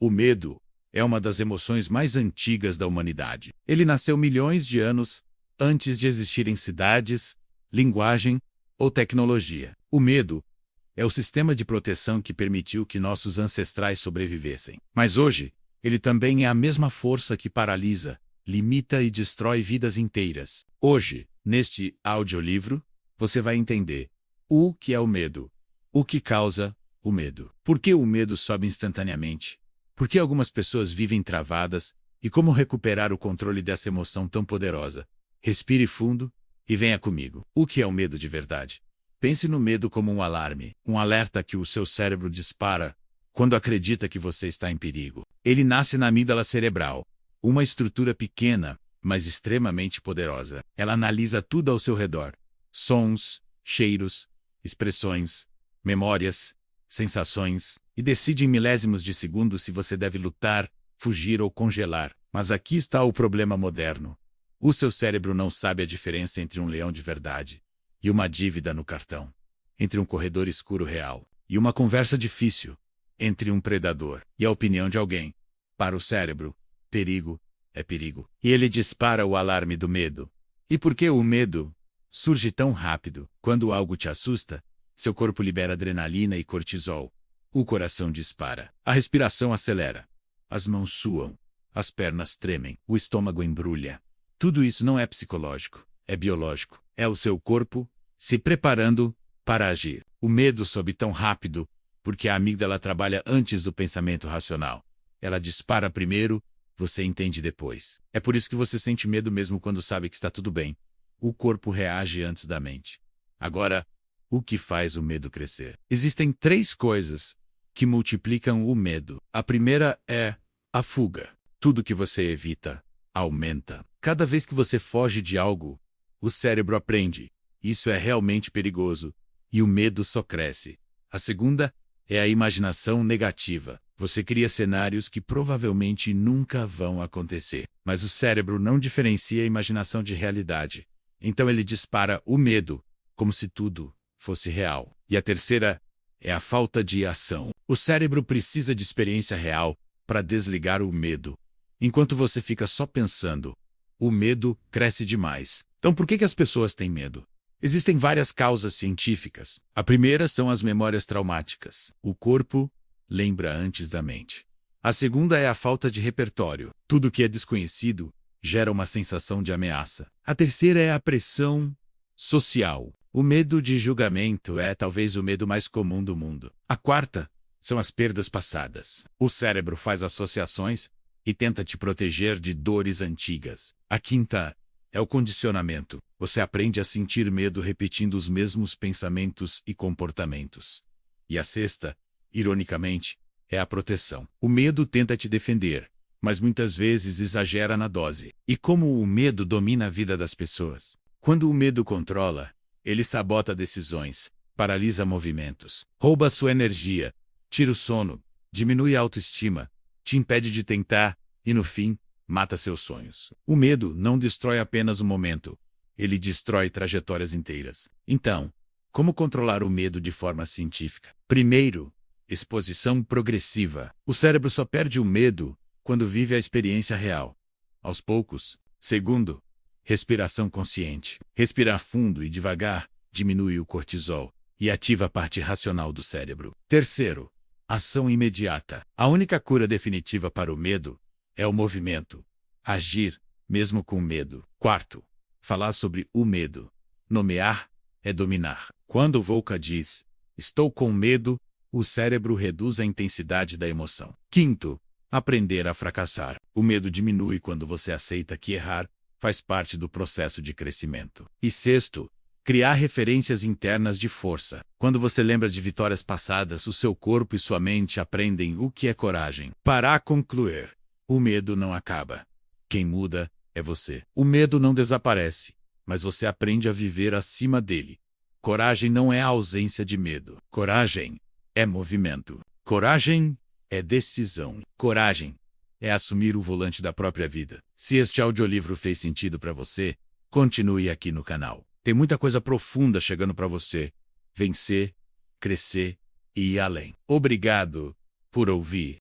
O medo é uma das emoções mais antigas da humanidade. Ele nasceu milhões de anos antes de existirem cidades, linguagem ou tecnologia. O medo é o sistema de proteção que permitiu que nossos ancestrais sobrevivessem. Mas hoje, ele também é a mesma força que paralisa, limita e destrói vidas inteiras. Hoje, neste audiolivro, você vai entender o que é o medo, o que causa o medo, por que o medo sobe instantaneamente, por que algumas pessoas vivem travadas e como recuperar o controle dessa emoção tão poderosa. Respire fundo e venha comigo. O que é o medo de verdade? Pense no medo como um alarme, um alerta que o seu cérebro dispara quando acredita que você está em perigo. Ele nasce na amígdala cerebral, uma estrutura pequena, mas extremamente poderosa. Ela analisa tudo ao seu redor: sons, cheiros, expressões, memórias, sensações, e decide em milésimos de segundo se você deve lutar, fugir ou congelar. Mas aqui está o problema moderno. O seu cérebro não sabe a diferença entre um leão de verdade e uma dívida no cartão, entre um corredor escuro real e uma conversa difícil, entre um predador e a opinião de alguém. Para o cérebro, perigo é perigo. E ele dispara o alarme do medo. E por que o medo surge tão rápido? Quando algo te assusta, seu corpo libera adrenalina e cortisol. O coração dispara, a respiração acelera, as mãos suam, as pernas tremem, o estômago embrulha. Tudo isso não é psicológico, é biológico. É o seu corpo se preparando para agir. O medo sobe tão rápido porque a amígdala trabalha antes do pensamento racional. Ela dispara primeiro, você entende depois. É por isso que você sente medo mesmo quando sabe que está tudo bem. O corpo reage antes da mente. Agora, o que faz o medo crescer? Existem 3 coisas que multiplicam o medo. A primeira é a fuga. Tudo que você evita aumenta. Cada vez que você foge de algo, o cérebro aprende: isso é realmente perigoso, e o medo só cresce. A segunda é a imaginação negativa. Você cria cenários que provavelmente nunca vão acontecer. Mas o cérebro não diferencia a imaginação de realidade. Então ele dispara o medo, como se tudo fosse real. E a terceira é a falta de ação. O cérebro precisa de experiência real para desligar o medo. Enquanto você fica só pensando, o medo cresce demais. Então por que as pessoas têm medo? Existem várias causas científicas. A primeira são as memórias traumáticas. O corpo lembra antes da mente. A segunda é a falta de repertório. Tudo que é desconhecido gera uma sensação de ameaça. A terceira é a pressão social. O medo de julgamento é talvez o medo mais comum do mundo. A quarta são as perdas passadas. O cérebro faz associações e tenta te proteger de dores antigas. A quinta é o condicionamento. Você aprende a sentir medo repetindo os mesmos pensamentos e comportamentos. E a sexta, ironicamente, é a proteção. O medo tenta te defender, mas muitas vezes exagera na dose. E como o medo domina a vida das pessoas? Quando o medo controla, ele sabota decisões, paralisa movimentos, rouba sua energia, tira o sono, diminui a autoestima, te impede de tentar e, no fim, mata seus sonhos. O medo não destrói apenas o momento, ele destrói trajetórias inteiras. Então, como controlar o medo de forma científica? Primeiro, exposição progressiva. O cérebro só perde o medo quando vive a experiência real. Aos poucos. Segundo, respiração consciente. Respirar fundo e devagar diminui o cortisol e ativa a parte racional do cérebro. Terceiro, ação imediata. A única cura definitiva para o medo é o movimento. Agir, mesmo com medo. Quarto, falar sobre o medo. Nomear é dominar. Quando Volcker diz, estou com medo, o cérebro reduz a intensidade da emoção. Quinto, aprender a fracassar. O medo diminui quando você aceita que errar faz parte do processo de crescimento. E sexto, criar referências internas de força. Quando você lembra de vitórias passadas, o seu corpo e sua mente aprendem o que é coragem. Para concluir, o medo não acaba. Quem muda é você. O medo não desaparece, mas você aprende a viver acima dele. Coragem não é a ausência de medo. Coragem é movimento. Coragem é decisão. Coragem é assumir o volante da própria vida. Se este audiolivro fez sentido para você, continue aqui no canal. Tem muita coisa profunda chegando para você. Vencer, crescer e ir além. Obrigado por ouvir.